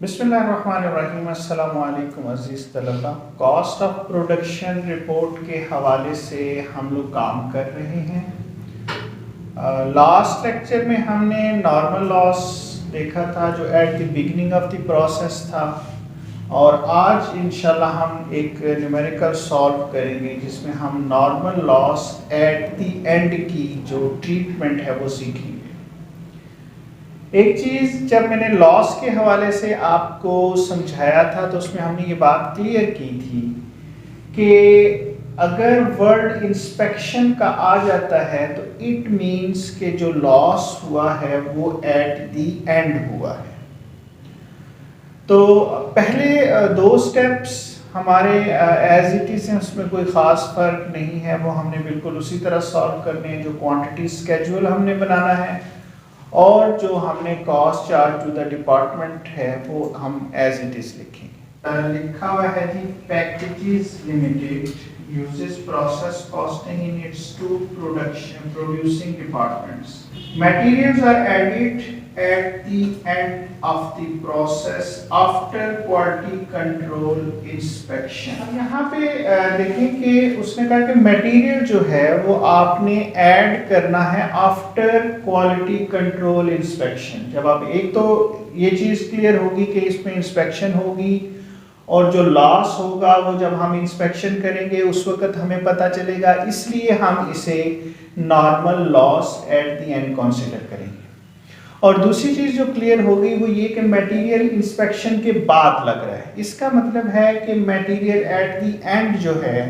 बिस्मिल्लाहिर्रहमानिर्रहीम। अस्सलामु अलैकुम अज़ीज़ तलबा। कॉस्ट ऑफ प्रोडक्शन रिपोर्ट के हवाले से हम लोग काम कर रहे हैं। लास्ट लेक्चर में हमने नॉर्मल लॉस देखा था जो at the beginning of the process था, और आज इंशाल्लाह हम एक न्यूमेरिकल सॉल्व करेंगे जिसमें हम normal loss eight the and की जो ट्रीटमेंट है वो सीखेंगे। एक चीज़ जब मैंने लॉस के हवाले से आपको समझाया था तो उसमें हमने ये बात क्लियर की थी कि अगर वर्ड इंस्पेक्शन का आ जाता है तो इट मींस कि जो लॉस हुआ है वो एट द एंड हुआ है। तो पहले दो स्टेप्स हमारे एज इट इज़ हैं, उसमें कोई ख़ास फ़र्क नहीं है, वो हमने बिल्कुल उसी तरह सॉल्व करने हैं। जो क्वांटिटी स्केड्यूल हमने बनाना है और जो हमने cost charge to the department है वो हम एज इट इज लिखेंगे। लिखा हुआ है जी, packages limited uses process costing in its two producing departments. Materials are added at the end of the process after quality control inspection। अब यहाँ पे देखें कि उसने कहा कि मटेरियल जो है वो आपने ऐड करना है आफ्टर क्वालिटी कंट्रोल इंस्पेक्शन। जब आप एक तो ये चीज़ क्लियर होगी कि इसमें इंस्पेक्शन होगी और जो लॉस होगा वो जब हम इंस्पेक्शन करेंगे उस वक्त हमें पता चलेगा, इसलिए हम इसे normal loss eight the and consider करेंगे। और दूसरी चीज़ जो क्लियर होगी वो ये कि मटेरियल इंस्पेक्शन के बाद लग रहा है, इसका मतलब है कि मटेरियल एट द एंड जो है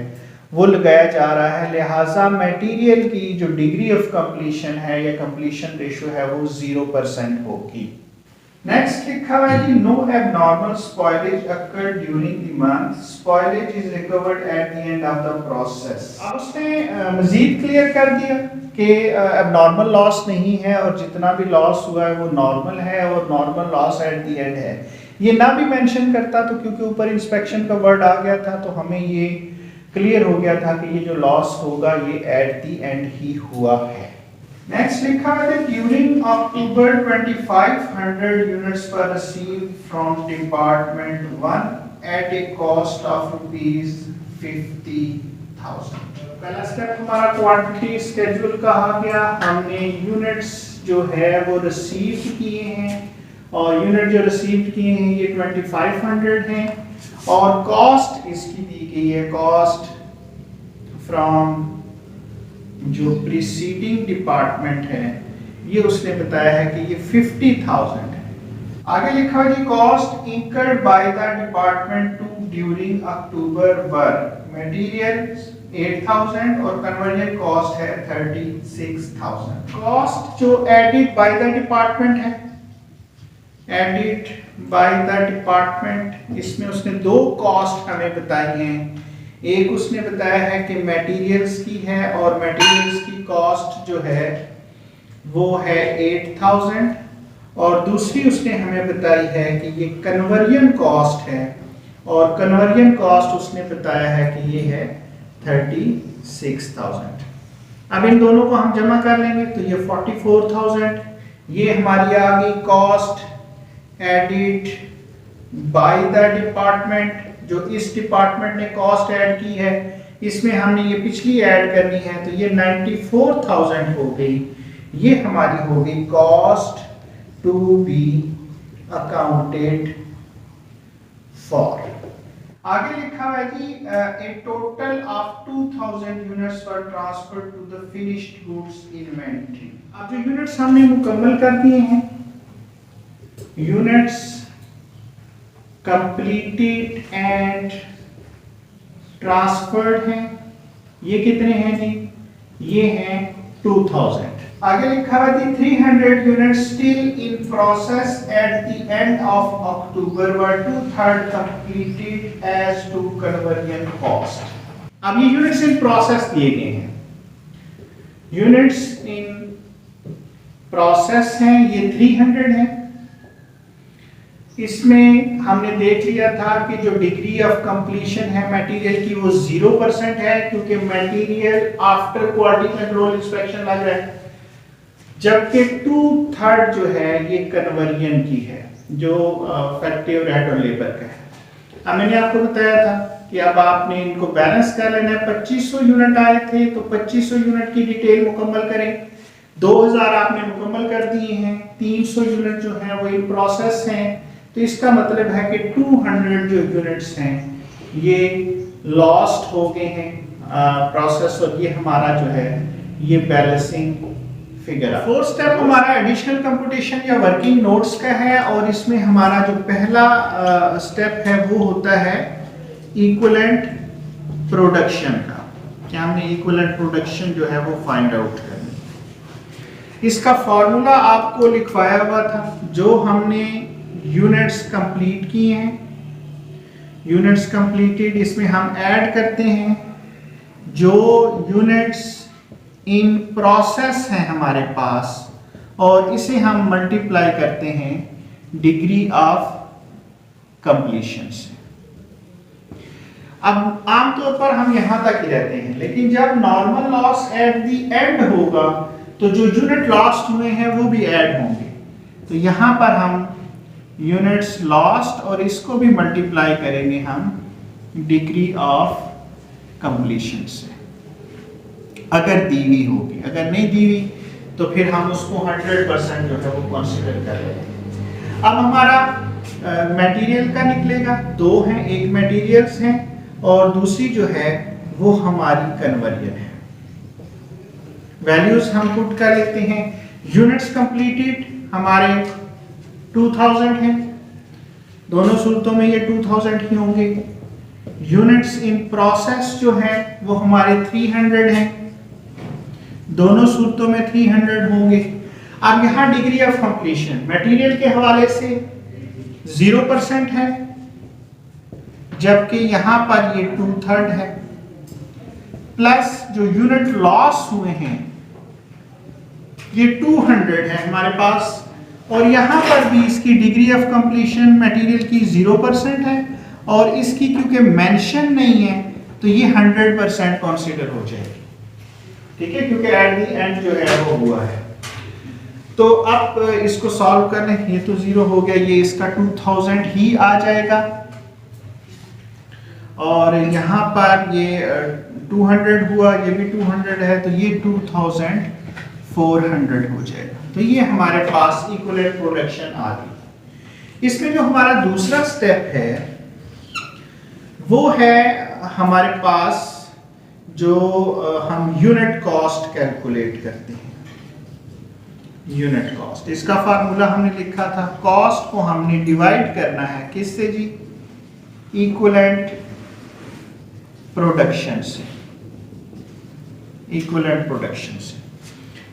वो लगाया जा रहा है, लिहाजा मटेरियल की जो डिग्री ऑफ कंप्लीशन है या कंप्लीशन रेशियो है वो 0% होगी। नेक्स्ट लिखा हुआ है कि no abnormal spoilage occurred during the month, spoilage is recovered at the end of the process. अब उसने मजीद क्लियर कर दिया कि एबनॉर्मल लॉस नहीं है और जितना भी लॉस हुआ है वो नॉर्मल है और normal loss eight the and है। ये ना भी मेंशन करता तो क्योंकि ऊपर इंस्पेक्शन का वर्ड आ गया था तो हमें ये क्लियर हो गया था कि ये जो लॉस होगा ये एट द एंड ही हुआ है। नेक्स्ट लिखा है during October 2500 units were received from department 1 at a cost of ₹50,000। पहला स्टेप हमारा क्वांटिटी स्केड्यूल का आ गया। हमने यूनिट्स जो है वो रिसीव किए हैं और यूनिट जो रिसीव किए हैं ये 2500 हैं और कॉस्ट इसकी दी गई है, कॉस्ट फ्रॉम जो प्रीसीडिंग डिपार्टमेंट है ये उसने बताया है कि ये 50,000 है। आगे लिखा है जी cost incurred by the department two during October were materials 8,000 और कन्वर्जन कॉस्ट है 36,000। कॉस्ट जो एडिड बाय द डिपार्टमेंट है, एडिड बाय द डिपार्टमेंट, इसमें उसने दो कॉस्ट हमें बताई हैं। एक उसने बताया है कि मटेरियल्स की है और मटेरियल्स की कॉस्ट जो है वो है 8,000 और दूसरी उसने हमें बताई है कि ये कन्वर्जन कॉस्ट है और कन्वर्जन कॉस्ट उसने बताया है कि ये है 36,000। अब इन दोनों को हम जमा कर लेंगे तो ये 44,000 ये हमारी आ गई cost added by the department. जो इस डिपार्टमेंट ने कॉस्ट ऐड की है इसमें हमने ये पिछली ऐड करनी है तो ये 94,000 हो गई। ये हमारी हो गई cost to be accounted for. आगे लिखा है कि a total of 2,000 units were transferred to the finished goods inventory. अब जो यूनिट्स हमने मुकम्मल कर दिए हैं, यूनिट्स completed and transferred हैं, ये कितने हैं जी? ये हैं 2,000। आगे लिखा है कि 300 units still in process at the end of October were 2/3 completed as to conversion cost। अब ये यूनिट्स इन प्रोसेस दिए गए हैं, यूनिट्स इन प्रोसेस हैं, ये 300 हैं। इसमें हमने देख लिया था कि जो डिग्री ऑफ कंप्लीशन है मटेरियल की वो 0% है क्योंकि material after quality control inspection लग रहा है, जबकि 2/3 जो है ये कन्वर्जन की है। जो फैक्ट्री और रेट और लेबर का है। अब मैंने आपको बताया था कि अब आपने इनको बैलेंस कर लेना है। 2500 यूनिट आए थे तो 2500 यूनिट की डिटेल मुकम्मल करें। 2000 आपने मुकम्मल कर दिए हैं, 300 यूनिट जो है वो इन प्रोसेस हैं। तो इसका मतलब है कि 200 जो यूनिट्स हैं ये लॉस्ट हो गए हैं प्रोसेस, और ये हमारा जो है ये बैलेंसिंग फिगर है। फोर्थ स्टेप हमारा एडिशनल कंप्यूटेशन या वर्किंग नोट्स का है, और इसमें हमारा जो पहला स्टेप है वो होता है इक्विवेलेंट प्रोडक्शन का, कि हमने इक्विवेलेंट प्रोडक्शन जो है वो फाइंड आउट करनी। इसका फॉर्मूला आपको लिखवाया हुआ था, जो हमने यूनिट्स कंप्लीट किए हैं, यूनिट्स कंप्लीटेड, इसमें हम ऐड करते हैं जो यूनिट्स इन प्रोसेस हैं हमारे पास, और इसे हम मल्टीप्लाई करते हैं डिग्री ऑफ कंप्लीशन से। अब आमतौर पर हम यहां तक ही रहते हैं, लेकिन जब normal loss eight the and होगा तो जो यूनिट लॉस्ट हुए हैं वो भी ऐड होंगे। तो यहां पर हम यूनिट्स लॉस्ट और इसको भी मल्टीप्लाई करेंगे हम डिग्री ऑफ कंप्लीशन से, अगर दी हुई होगी। अगर नहीं दी हुई तो फिर हम उसको 100% जो है वो कंसीडर कर लेंगे। अब हमारा मटेरियल का निकलेगा, दो हैं, एक मटेरियल्स हैं और दूसरी जो है वो हमारी कन्वर्जन है। वैल्यूज हम पुट कर लेते हैं। यूनिट्स कंप्लीटेड हमारे 2000 हैं, दोनों सूरतों में ये 2000 ही होंगे। यूनिट्स इन प्रोसेस जो है वो हमारे 300 हैं, दोनों सूरतों में 300 होंगे। अब यहां डिग्री ऑफ कंप्लीशन मटेरियल के हवाले से 0% है, जबकि यहां पर ये 2/3 है, प्लस जो यूनिट लॉस हुए हैं ये 200 है हमारे पास, और यहां पर भी इसकी डिग्री ऑफ कंप्लीशन मटेरियल की 0% है, और इसकी क्योंकि मेंशन नहीं है तो ये 100% कंसीडर हो जाएगी। ठीक है, क्योंकि एट द एंड जो है वो हुआ है। तो अब इसको सॉल्व कर लें, ये तो 0 हो गया, ये इसका 2000 ही आ जाएगा, और यहां पर ये 200 हुआ, ये भी 200 है, तो ये 2400 हो जाएगा। तो ये हमारे पास इक्विवेलेंट प्रोडक्शन आ गई। इसमें जो हमारा दूसरा स्टेप है वो है हमारे पास जो हम यूनिट कॉस्ट कैलकुलेट करते हैं। यूनिट कॉस्ट, इसका फार्मूला हमने लिखा था, कॉस्ट को हमने डिवाइड करना है किससे जी? इक्विवेलेंट प्रोडक्शन से, इक्विवेलेंट प्रोडक्शन से।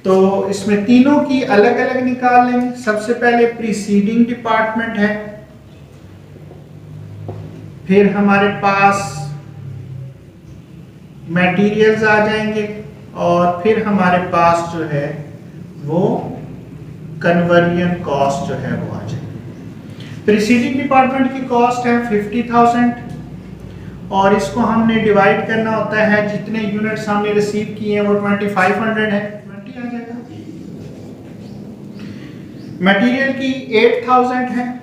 तो इसमें तीनों की अलग अलग निकाल लेंगे। सबसे पहले प्रीसीडिंग डिपार्टमेंट है, फिर हमारे पास मटेरियल्स आ जाएंगे, और फिर हमारे पास जो है वो कन्वर्जन कॉस्ट जो है वो आ जाएगी। प्रीसीडिंग डिपार्टमेंट की कॉस्ट है 50,000, और इसको हमने डिवाइड करना होता है, जितने यूनिट्स हमने रिसीव किए हैं वो 2500 है, 20 आ जाएगा। मटेरियल की 8000 है,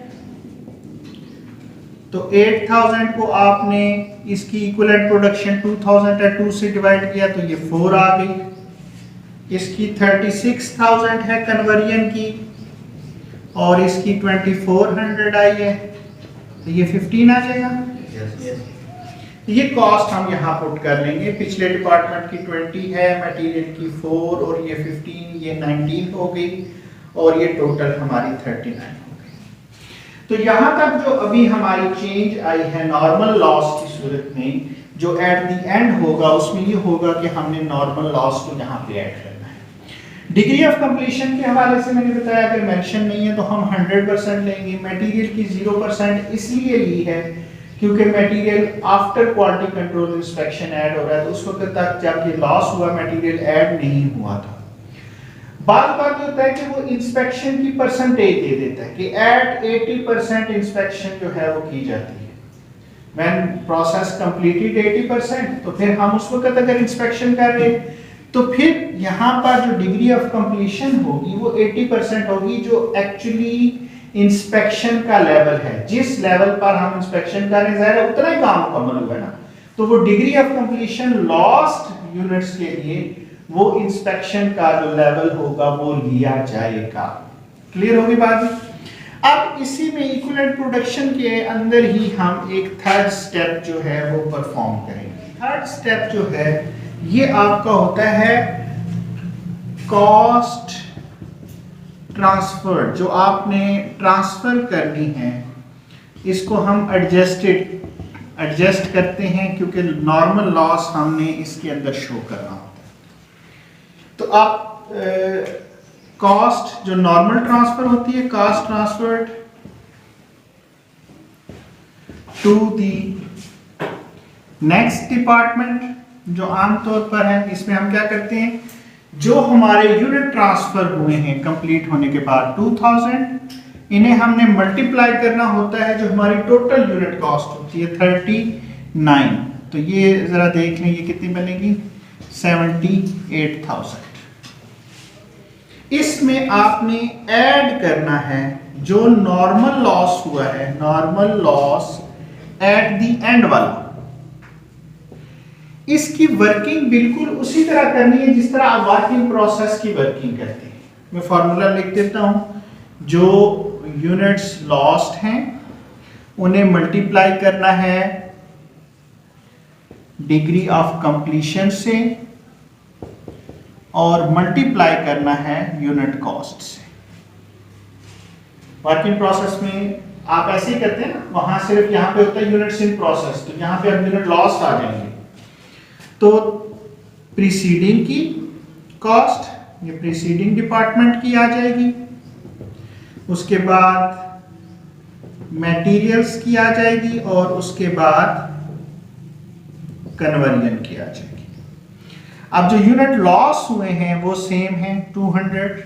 तो 8000 को आपने इसकी इक्विवेलेंट प्रोडक्शन 2000 है, 2 से डिवाइड किया तो ये 4 आ गई। इसकी 36,000 है कन्वर्जन की, और इसकी 2400 आई है, तो ये 15 आ जाएगा। ये कॉस्ट हम यहाँ पुट कर लेंगे। पिछले डिपार्टमेंट की 20 है, मटेरियल की 4 और ये 15, ये 19 हो गई, और ये टोटल हमारी 39 हो गई। तो यहाँ तक जो अभी हमारी चेंज आई है नॉर्मल लॉस की सूरत में, जो एट द एंड होगा उसमें ये होगा कि हमने नॉर्मल लॉस को यहाँ पे ऐड करना है। डिग्री ऑफ कंप्लीशन के हवाले से मैंने बताया अगर मेंशन नहीं है तो हम 100% लेंगे। मटेरियल की 0% इसलिए ली है क्योंकि material after quality control inspection add हो रहा है, तो उस वक्त तक जब ये लॉस हुआ मटेरियल ऐड नहीं हुआ था। बात होता है कि वो इंस्पेक्शन की परसेंटेज दे देता है कि एट 80% इंस्पेक्शन जो है वो की जाती है। व्हेन प्रोसेस कंप्लीटेड 80%, तो फिर हम उस वक्त अगर इंस्पेक्शन कर रहे हैं तो फिर यहाँ पर जो डिग्री ऑफ कंप्लीशन होगी वो 80% होगी, जो एक्चुअली इंस्पेक्शन का लेवल है, जिस लेवल पर हम इंस्पेक्शन कर रहे हैं उतना ही काम मुकम्मल हुआ ना, तो वो degree of completion lost units के लिए वो इंस्पेक्शन का जो लेवल होगा वो लिया जाएगा। क्लियर होगी बात? अब इसी में इक्विवेलेंट प्रोडक्शन के अंदर ही हम एक थर्ड स्टेप जो है वो परफॉर्म करेंगे। थर्ड स्टेप जो है ये आपका होता है कॉस्ट ट्रांसफर। जो आपने ट्रांसफर करनी है इसको हम एडजस्ट करते हैं, क्योंकि नॉर्मल लॉस हमने इसके अंदर शो करना होता है। तो आप कॉस्ट जो नॉर्मल ट्रांसफर होती है, cost transferred to the next department, जो आमतौर पर है, इसमें हम क्या करते हैं, जो हमारे यूनिट ट्रांसफर हुए हैं कंप्लीट होने के बाद 2000, इन्हें हमने मल्टीप्लाई करना होता है जो हमारी टोटल यूनिट कॉस्ट होती है 39। तो ये जरा देख लें ये कितनी बनेगी, 78,000। इसमें आपने ऐड करना है जो नॉर्मल लॉस हुआ है, normal loss eight the and वाला। इसकी वर्किंग बिल्कुल उसी तरह करनी है जिस तरह आप वर्किंग प्रोसेस की वर्किंग करते हैं। मैं फॉर्मूला लिख देता हूं, जो यूनिट्स लॉस्ट हैं उन्हें मल्टीप्लाई करना है डिग्री ऑफ कंप्लीशन से और मल्टीप्लाई करना है यूनिट कॉस्ट से। वर्किंग प्रोसेस में आप ऐसे ही करते हैं ना, वहां सिर्फ यहां पे होता है यूनिट्स इन प्रोसेस, तो यहां पे अब यूनिट लॉस्ट आ जाएंगे। तो प्रीसीडिंग की कॉस्ट ये प्रीसीडिंग डिपार्टमेंट की आ जाएगी, उसके बाद मटेरियल्स की आ जाएगी और उसके बाद कन्वर्जन की आ जाएगी। अब जो यूनिट लॉस हुए हैं वो सेम है 200।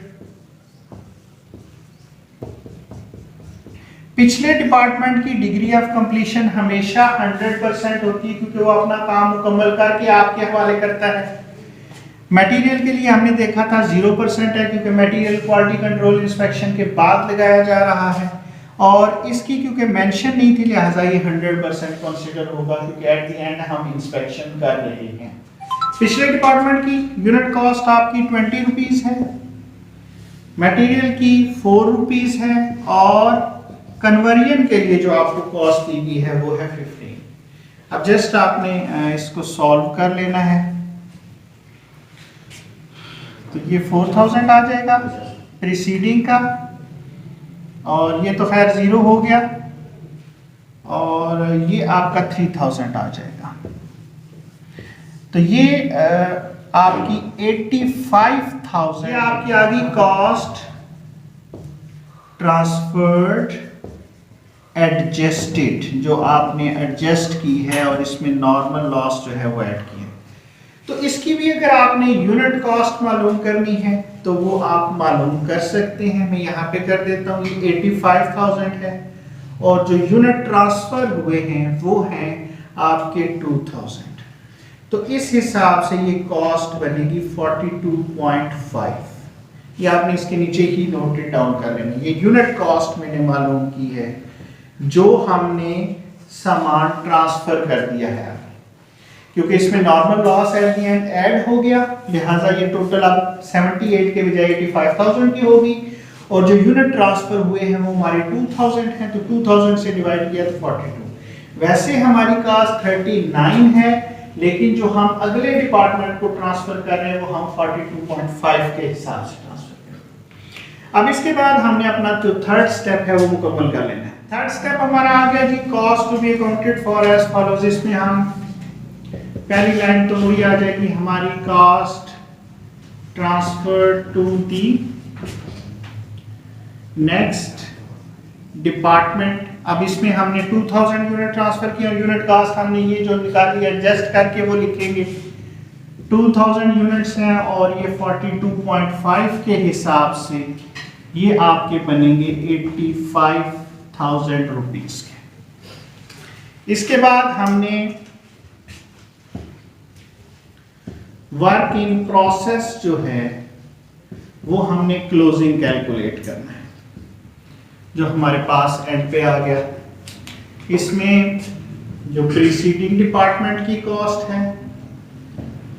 पिछले डिपार्टमेंट की डिग्री ऑफ कंप्लीशन हमेशा 100% होती है, क्योंकि वो अपना काम मुकम्मल करके आपके हवाले करता है। मटेरियल के लिए हमने देखा था 0% है, क्योंकि मटेरियल क्वालिटी कंट्रोल इंस्पेक्शन के बाद लगाया जा रहा है, और इसकी क्योंकि मेंशन नहीं थी लिहाजा ये 100% कंसीडर होगा, क्योंकि एट द एंड हम इंस्पेक्शन कर रहे हैं। पिछले डिपार्टमेंट की यूनिट कॉस्ट आपकी 20 रुपीज है, मटेरियल की 4 रुपीज है, और कन्वर्जन के लिए जो आपको कॉस्ट दी गई है वो है 15। अब जस्ट आपने इसको सॉल्व कर लेना है, तो ये 4000 आ जाएगा प्रीसीडिंग का, और ये तो खैर 0 हो गया, और ये आपका 3000 आ जाएगा। तो ये आपकी 85,000 ये आपकी आ गई कॉस्ट ट्रांसफर्ड एडजस्टेड, जो आपने एडजस्ट की है और इसमें नॉर्मल लॉस जो है वो ऐड की है। तो इसकी भी अगर आपने यूनिट कॉस्ट मालूम करनी है तो वो आप मालूम कर सकते हैं। मैं यहाँ पे कर देता हूँ, ये 85,000 है, और जो यूनिट ट्रांसफर हुए हैं वो हैं आपके 2000। तो इस हिसाब से ये कॉस्ट बनेगी 42.5। ये आपने इसके नीचे ही नोटेड डाउन कर लेना। ये यूनिट कॉस्ट मैंने मालूम की है जो हमने सामान ट्रांसफर कर दिया है, क्योंकि इसमें normal loss eight the and add हो गया, लिहाजा ये टोटल अब 78 के बजाय 85,000 की होगी, और जो यूनिट ट्रांसफर हुए हैं वो हमारे 2000 हैं, तो 2000 से डिवाइड किया तो 42। वैसे हमारी कॉस्ट 39 है, लेकिन जो हम अगले डिपार्टमेंट को ट्रांसफर कर रहे हैं वो हम 42.5 के हिसाब से ट्रांसफर करेंगे। अब इसके बाद हमने अपना जो थर्ड स्टेप है वो मुकम्मल कर लेना है। थर्ड स्टेप हमारा आ गया जी, cost to be accounted for as follows. इसमें हम पहली लाइन तो वही आ जाएगी हमारी, cost transfer to the next department. अब इसमें हमने 2000 यूनिट ट्रांसफर किया, यूनिट कॉस्ट हमने ये जो निकाली एडजस्ट करके वो लिखेंगे। 2000 यूनिट्स हैं और ये 42.5 के हिसाब से ये आपके बनेंगे 85,000 रुपीज के। इसके बाद हमने वर्क इन प्रोसेस जो है वो हमने क्लोजिंग कैलकुलेट करना है। जो हमारे पास एंड पे आ गया। इसमें जो प्रीसीडिंग डिपार्टमेंट की कॉस्ट है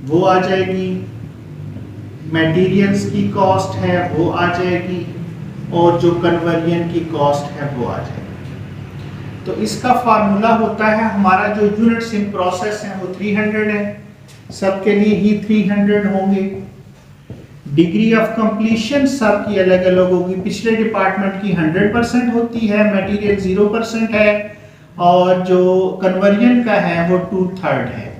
वो आ जाएगी, मटेरियल्स की कॉस्ट है वो आ जाएगी, और जो कन्वर्जन की कॉस्ट है वो आ जाएगी। तो इसका फार्मूला होता है, हमारा जो यूनिट्स इन प्रोसेस है वो 300 है, सबके लिए ही 300 होंगे। डिग्री ऑफ कंप्लीशन सबकी अलग अलग होगी। पिछले डिपार्टमेंट की 100% होती है, मटेरियल 0% है, और जो कन्वर्जन का है वो 2/3 है।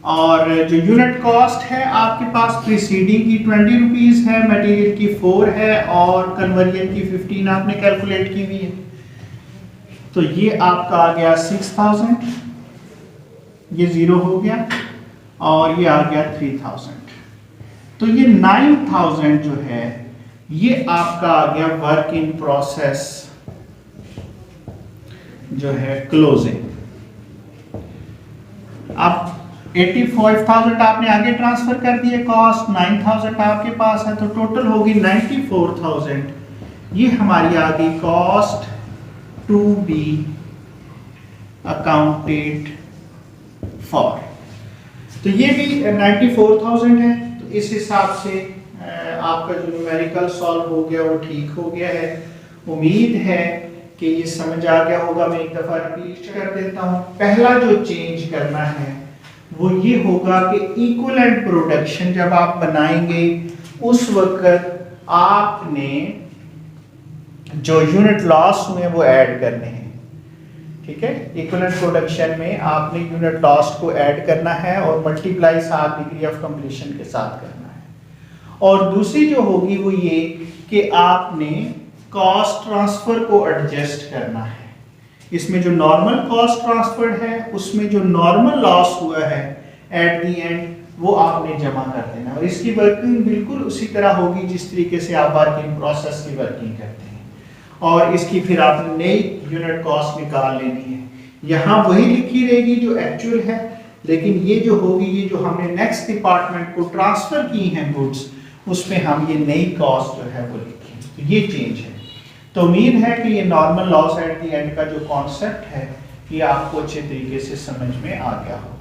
और जो यूनिट कॉस्ट है आपके पास प्रीसीडिंग की 20 रुपीज है, मटेरियल की 4 है, और कन्वर्जन की 15 आपने कैलकुलेट की हुई है। तो ये आपका आ गया 6000, ये 0 हो गया, और ये आ गया 3000। तो ये 9000 जो है ये आपका आ गया वर्क इन प्रोसेस जो है क्लोजिंग। अब 85,000 आपने आगे ट्रांसफर कर दिए, कॉस्ट 9000 आपके पास है, तो टोटल होगी 94,000। ये हमारी आ गई cost to be accounted for. तो ये भी 94,000 है। तो इस हिसाब से आपका जो न्यूमेरिकल सॉल्व हो गया वो ठीक हो गया है। उम्मीद है कि ये समझ आ गया होगा। मैं एक दफा रिपीट कर देता हूँ। पहला जो चेंज करना है वो ये होगा कि इक्विवेलेंट प्रोडक्शन जब आप बनाएंगे उस वक्त आपने जो यूनिट लॉस हुए वो ऐड करने हैं। ठीक है, इक्विवेलेंट प्रोडक्शन में आपने यूनिट लॉस को ऐड करना है और मल्टीप्लाई साथ डिग्री ऑफ कंप्लीशन के साथ करना है। और दूसरी जो होगी वो ये कि आपने कॉस्ट ट्रांसफर को एडजस्ट करना है। इसमें जो नॉर्मल कॉस्ट ट्रांसफर है उसमें जो नॉर्मल लॉस हुआ है एट द एंड वो आपने जमा कर देना, और इसकी वर्किंग बिल्कुल उसी तरह होगी जिस तरीके से आप वर्किंग प्रोसेस की वर्किंग करते हैं। और इसकी फिर आपने नई यूनिट कॉस्ट निकाल लेनी है। यहाँ वही लिखी रहेगी जो एक्चुअल है, लेकिन ये जो होगी, ये जो हमने नेक्स्ट डिपार्टमेंट को ट्रांसफर की हैं गुड्स, उसमें हम ये नई कॉस्ट जो है वो लिखें। तो ये चेंज है। तो उम्मीद है कि ये normal loss eight the and का जो कॉन्सेप्ट है ये आपको अच्छे तरीके से समझ में आ गया हो।